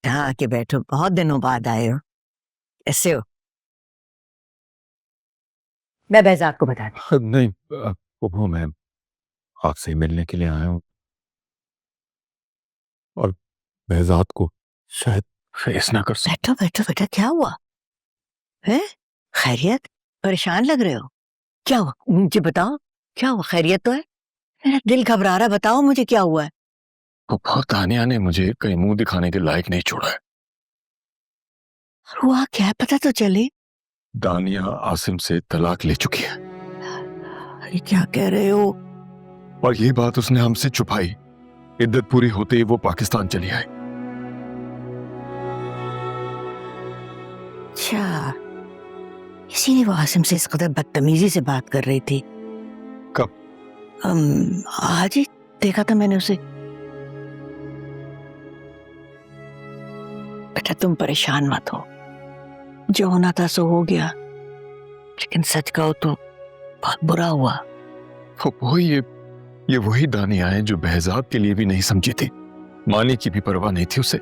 बेटा आके बैठो, बहुत दिनों बाद आए हो। ऐसे हो? मैं बहजाद को बता दी। नहीं वो मैं आपसे मिलने के लिए आया हूँ और बहजाद को शायद फेस ना कर सकूं। बैठो बैठो बेटा, क्या हुआ है? खैरियत? परेशान लग रहे हो, क्या हुआ मुझे बताओ, क्या हुआ? खैरियत तो है? मेरा दिल घबरा रहा, बताओ मुझे क्या हुआ है। वो तानिया ने मुझे कहीं मुंह दिखाने के लायक नहीं छोड़ा है। हुआ क्या है, पता तो चले। दानिया आसिम से तलाक ले चुकी है अरे क्या कह रहे हो? और ये बात उसने हमसे छुपाई। इद्दत पूरी होते ही वो पाकिस्तान चली आई। अच्छा, इसीलिए वो आसिम से इस कदर बदतमीजी से बात कर रही थी। कब? आज ही देखा था मैंने उसे। बेटा तुम परेशान मत हो, जो होना था सो हो गया, लेकिन सच कहो तो बहुत बुरा हुआ। वो ये वही दानिया है जो बहजाद के लिए भी नहीं समझी थी। मानी की भी परवाह नहीं थी उसे।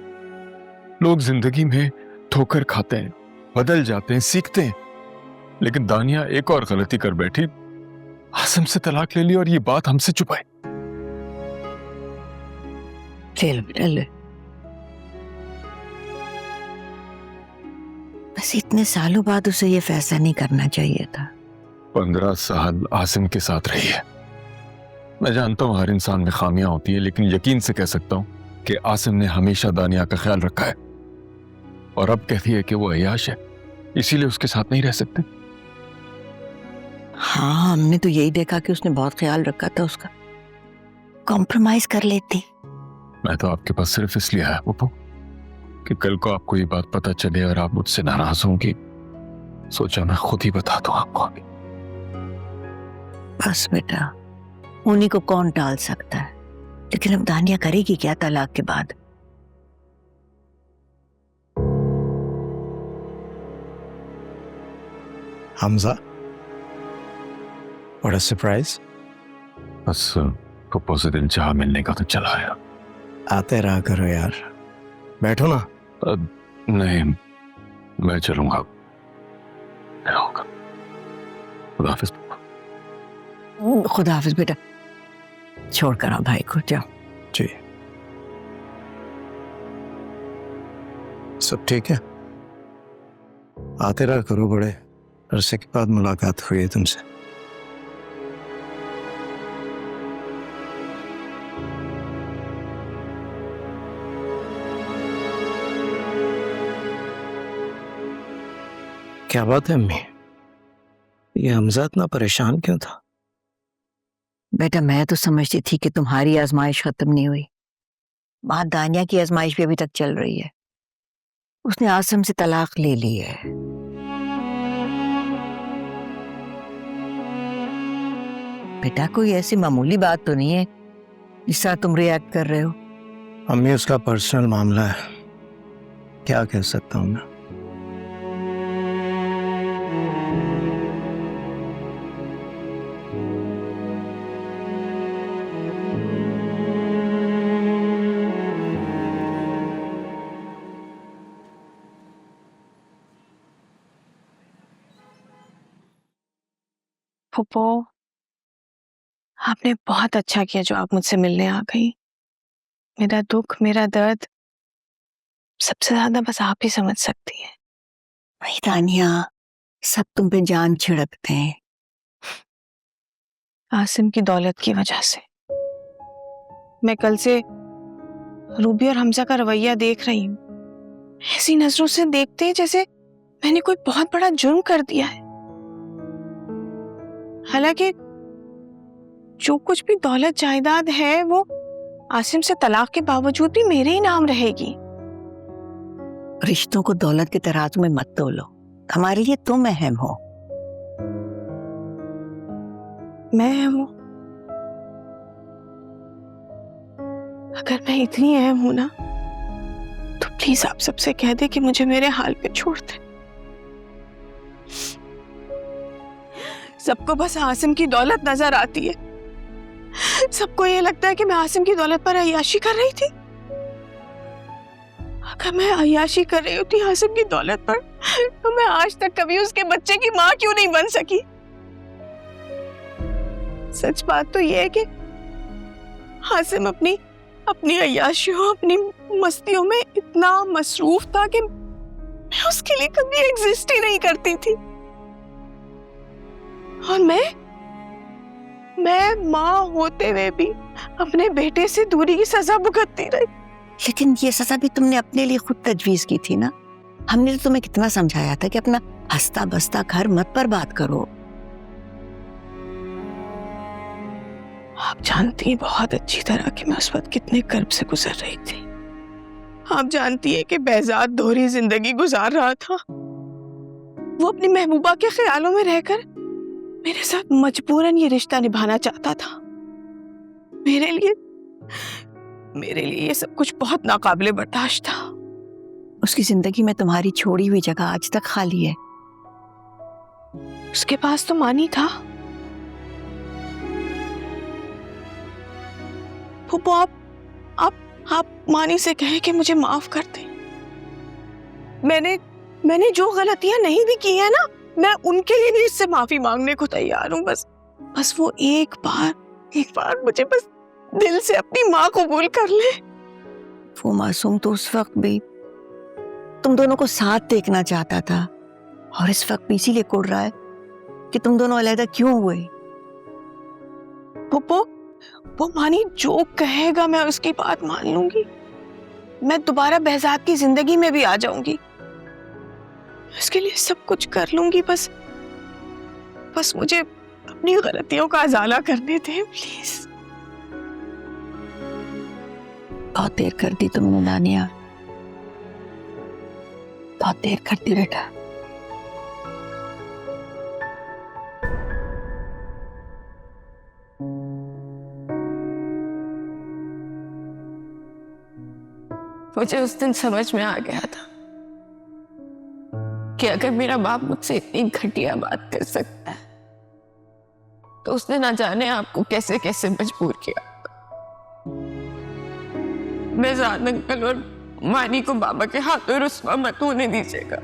लोग जिंदगी में ठोकर खाते हैं, बदल जाते हैं, सीखते हैं, लेकिन दानिया एक और गलती कर बैठी, आसिम से तलाक ले ली और ये बात हमसे छुपाई। ले लो बेटा ले। बस इतने सालों बाद उसे ये फैसला नहीं करना चाहिए था। 15 साल आसिम के साथ रही है। मैं जानता हूं हर इंसान में खामियां होती है, लेकिन यकीन से कह सकता हूं कि आसिम ने हमेशा दानिया का ख्याल रखा है और अब कहती है कि वो अय्याश है, इसीलिए उसके साथ नहीं रह सकते। हाँ, हमने तो यही देखा कि उसने बहुत ख्याल रखा था उसका, कॉम्प्रोमाइज कर लेती। मैं तो आपके पास सिर्फ इसलिए आया पप्पू कि कल को आपको ये बात पता चले और आप मुझसे नाराज होंगी, सोचा मैं खुद ही बता दूं आपको अभी। बस बेटा, उन्हीं को कौन टाल सकता है, लेकिन अब दानिया करेगी क्या तलाक के बाद? Hamza, what a surprise. बस पप्पू से दिल चाह मिलने का तो चला आया। आते रहा करो यार, बैठो ना। नहीं, मैं चलूंगा, मैं आऊंगा। खुदा हाफिज पप्पू। खुदा हाफिज बेटा, छोड़ कर आओ भाई को, जाओ। जी, सब ठीक है? आते रहा करो, बड़े अरसे के बाद मुलाकात हुई है तुमसे। क्या बात है अम्मी, ये हमजा इतना परेशान क्यों था? बेटा मैं तो समझती थी कि तुम्हारी आजमाइश खत्म नहीं हुई, बात दानिया की आजमाइश भी अभी तक चल रही है। उसने आसिम से तलाक ले ली है। बेटा कोई ऐसी मामूली बात तो नहीं है जिस तरह तुम रिएक्ट कर रहे हो। अम्मी उसका पर्सनल मामला है, क्या कह सकता हूं मैं। फूफो, आपने बहुत अच्छा किया जो आप मुझसे मिलने आ गई। मेरा दुख, मेरा दर्द सबसे ज्यादा बस आप ही समझ सकती हैं। भाई दानिया, सब तुम पे जान छिड़कते हैं। आसिम की दौलत की वजह से। मैं कल से रूबी और हमजा का रवैया देख रही हूँ। ऐसी नजरों से देखते हैं जैसे मैंने कोई बहुत बड़ा जुर्म कर दिया है। हालांकि जो कुछ भी दौलत जायदाद है वो आसिम से तलाक के बावजूद भी मेरे ही नाम रहेगी। रिश्तों को दौलत के तराजू में मत तोलो, हमारे लिए तुम अहम हो। मैं अहम हूं? अगर मैं इतनी अहम हूं ना, तो प्लीज आप सबसे कह दे कि मुझे मेरे हाल पे छोड़ दे। सबको बस आसिम की दौलत नजर आती है। सबको ये लगता है कि मैं आसिम की दौलत पर अय्याशी कर रही थी। अगर मैं अय्याशी कर रही होती हासिम की दौलत पर, तो मैं आज तक कभी उसके बच्चे की माँ क्यों नहीं बन सकी? सच बात तो ये है कि हासिम अपनी अय्याशियों, अपनी मस्तियों में इतना मसरूफ था कि मैं उसके लिए कभी एग्जिस्ट ही नहीं करती थी। और मैं माँ होते हुए भी अपने बेटे से दूरी की सजा भुगतती रही। लेकिन ये सजा भी तुमने अपने लिए खुद तजवीज की थी ना। हमने तो तुम्हें कितना समझाया था कि अपना हंसता बसता घर मत बर्बाद करो। आप जानती हैं बहुत अच्छी तरह कि मैं उस वक्त कितने कर्ब से गुजर रही थी। आप जानती हैं कि बेहजाद दोहरी जिंदगी गुजार रहा था। वो अपनी महबूबा के ख्यालों में रहकर मेरे साथ मजबूरन ये रिश्ता निभाना चाहता था। मेरे लिए ये सब कुछ बहुत नाकाबिले बर्दाश्त था। उसकी जिंदगी में तुम्हारी छोड़ी हुई जगह आज तक खाली है। उसके पास तो मानी था। फूफो, आप मानी से कहें कि मुझे माफ कर दे। मैंने जो गलतियां नहीं भी की है ना, मैं उनके लिए भी इससे माफी मांगने को तैयार हूँ। बस वो एक बार मुझे बस दिल से अपनी माँ कबूल कर ले। वो मासूम तो उस वक्त भी तुम दोनों को साथ देखना चाहता था, और इस वक्त भी इसीलिए कुड़ रहा है कि तुम दोनों अलग क्यों हुए। फूफो, वो मानी जो कहेगा मैं उसकी बात मान लूंगी। मैं दोबारा बेहजाद की जिंदगी में भी आ जाऊंगी। इसके लिए सब कुछ कर लूंगी। बस मुझे अपनी गलतियों का अजाला करने दें प्लीज। बहुत देर कर दी तुमने नानिया, बहुत देर कर दी बेटा। मुझे उस दिन समझ में आ गया था कि अगर मेरा बाप मुझसे इतनी घटिया बात कर सकता है, तो उसने ना जाने आपको कैसे कैसे मजबूर किया। बेहजाद अंकल और मानी को बाबा के हाथों रुस्वा मत होने दीजिएगा।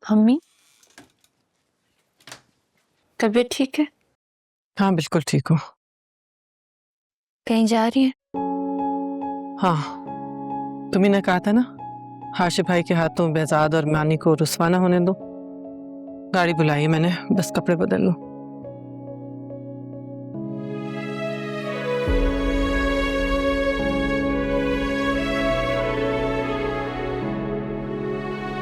मम्मी, तबीयत ठीक है? हाँ बिल्कुल ठीक हूँ। कहीं जा रही है? हाँ, तुम्ही ने कहा था ना हाशिम भाई के हाथों बेहजाद और मानी को रुस्वा ना होने दो। गाड़ी बुलाई है मैंने, बस कपड़े बदल लूं।